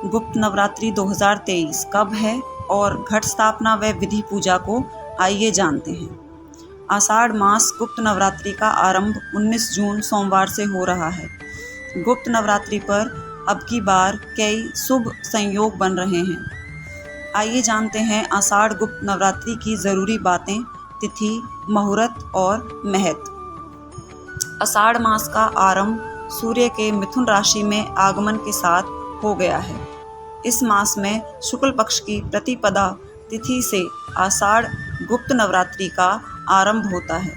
गुप्त नवरात्रि 2023 कब है और घट स्थापना व विधि पूजा को आइए जानते हैं। आषाढ़ मास गुप्त नवरात्रि का आरंभ 19 जून सोमवार से हो रहा है। गुप्त नवरात्रि पर अब की बार कई शुभ संयोग बन रहे हैं। आइए जानते हैं आषाढ़ गुप्त नवरात्रि की ज़रूरी बातें, तिथि, मुहूर्त और महत्व। आषाढ़ मास का आरंभ सूर्य के मिथुन राशि में आगमन के साथ हो गया है। इस मास में शुक्ल पक्ष की प्रतिपदा तिथि से आषाढ़ गुप्त नवरात्रि का आरंभ होता है।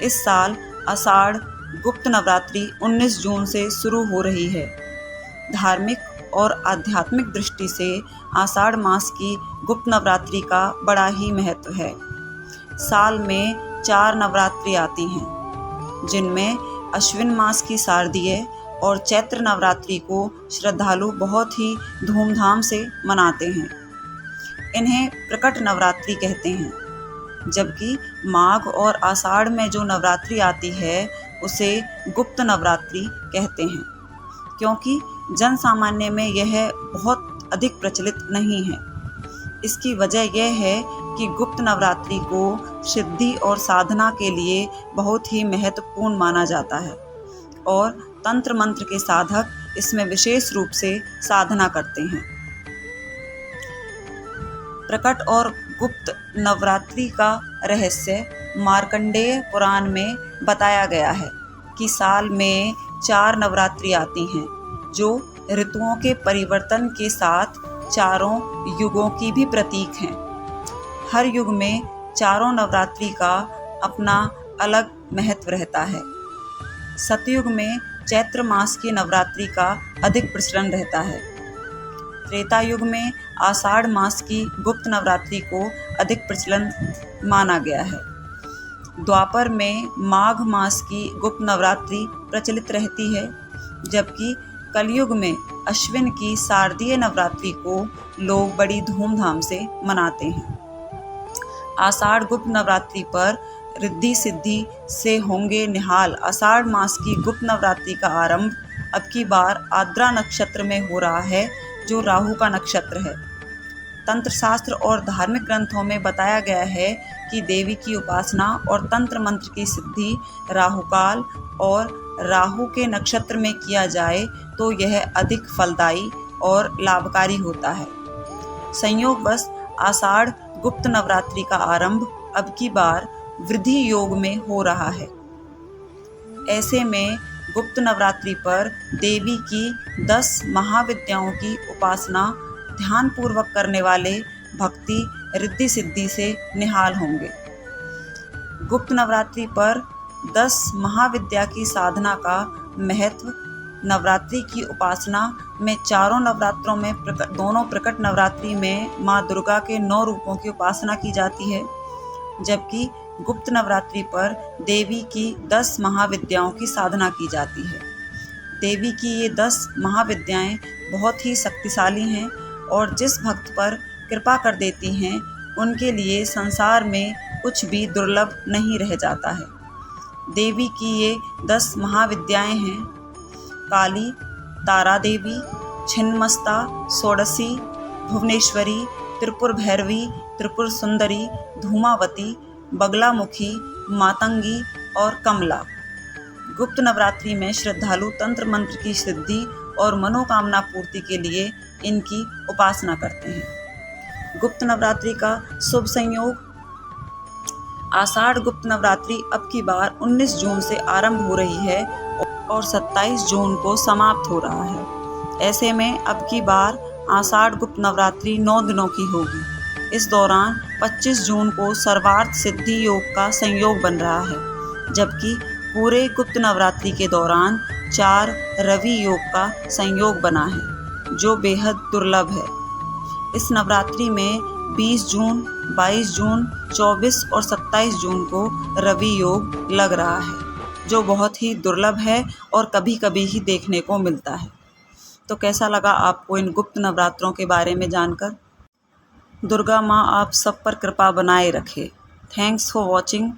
इस साल आषाढ़ गुप्त नवरात्रि 19 जून से शुरू हो रही है। धार्मिक और आध्यात्मिक दृष्टि से आषाढ़ मास की गुप्त नवरात्रि का बड़ा ही महत्व है। साल में 4 नवरात्रि आती हैं, जिनमें अश्विन मास की शारदीय और चैत्र नवरात्रि को श्रद्धालु बहुत ही धूमधाम से मनाते हैं। इन्हें प्रकट नवरात्रि कहते हैं, जबकि माघ और आषाढ़ में जो नवरात्रि आती है उसे गुप्त नवरात्रि कहते हैं, क्योंकि जन सामान्य में यह बहुत अधिक प्रचलित नहीं है। इसकी वजह यह है कि गुप्त नवरात्रि को सिद्धि और साधना के लिए बहुत ही महत्वपूर्ण माना जाता है और तंत्र मंत्र के साधक इसमें विशेष रूप से साधना करते हैं। प्रकट और गुप्त नवरात्रि का रहस्य मार्कंडेय पुराण में बताया गया है कि साल में 4 नवरात्रि आती हैं, जो ऋतुओं के परिवर्तन के साथ चारों युगों की भी प्रतीक हैं। हर युग में चारों नवरात्रि का अपना अलग महत्व रहता है। सतयुग में चैत्र मास की नवरात्रि का अधिक प्रचलन रहता है। त्रेता युग में आषाढ़ मास की गुप्त नवरात्रि को अधिक प्रचलन माना गया है। द्वापर में माघ मास की गुप्त नवरात्रि प्रचलित रहती है, जबकि कलयुग में अश्विन की शारदीय नवरात्रि को लोग बड़ी धूमधाम से मनाते हैं। आषाढ़ गुप्त नवरात्रि पर रिद्धि सिद्धि से होंगे निहाल। आषाढ़ मास की गुप्त नवरात्रि का आरंभ अब की बार आद्रा नक्षत्र में हो रहा है, जो राहु का नक्षत्र है। तंत्र शास्त्र और धार्मिक ग्रंथों में बताया गया है कि देवी की उपासना और तंत्र मंत्र की सिद्धि राहुकाल और राहु के नक्षत्र में किया जाए तो यह अधिक फलदायी और लाभकारी होता है। संयोगवश आषाढ़ गुप्त नवरात्रि का आरंभ अब की बार वृद्धि योग में हो रहा है। ऐसे में गुप्त नवरात्रि पर देवी की 10 महाविद्याओं की उपासना ध्यानपूर्वक करने वाले भक्ति रिद्धि सिद्धि से निहाल होंगे। गुप्त नवरात्रि पर 10 महाविद्या की साधना का महत्व। नवरात्रि की उपासना में चारों नवरात्रों में दोनों प्रकट नवरात्रि में माँ दुर्गा के 9 रूपों की उपासना की जाती है, जबकि गुप्त नवरात्रि पर देवी की 10 महाविद्याओं की साधना की जाती है। देवी की ये 10 महाविद्याएं बहुत ही शक्तिशाली हैं और जिस भक्त पर कृपा कर देती हैं उनके लिए संसार में कुछ भी दुर्लभ नहीं रह जाता है। देवी की ये 10 महाविद्याएं हैं: काली, तारा देवी, छिन्नमस्ता, षोडशी, भुवनेश्वरी, त्रिपुर भैरवी, त्रिपुर सुंदरी, धूमावती, बगलामुखी, मातंगी और कमला। गुप्त नवरात्रि में श्रद्धालु तंत्र मंत्र की सिद्धि और मनोकामना पूर्ति के लिए इनकी उपासना करते हैं। गुप्त नवरात्रि का शुभ संयोग। आषाढ़ गुप्त नवरात्रि अब की बार 19 जून से आरंभ हो रही है और 27 जून को समाप्त हो रहा है। ऐसे में अब की बार आषाढ़ गुप्त नवरात्रि 9 दिनों की होगी। इस दौरान 25 जून को सर्वार्थ सिद्धि योग का संयोग बन रहा है, जबकि पूरे गुप्त नवरात्रि के दौरान 4 रवि योग का संयोग बना है, जो बेहद दुर्लभ है। इस नवरात्रि में 20 जून, 22 जून, 24 और 27 जून को रवि योग लग रहा है, जो बहुत ही दुर्लभ है और कभी कभी ही देखने को मिलता है। तो कैसा लगा आपको इन गुप्त नवरात्रों के बारे में जानकर? दुर्गा माँ आप सब पर कृपा बनाए रखे। Thanks for watching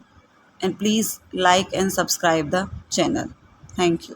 and please like and subscribe the channel. Thank you.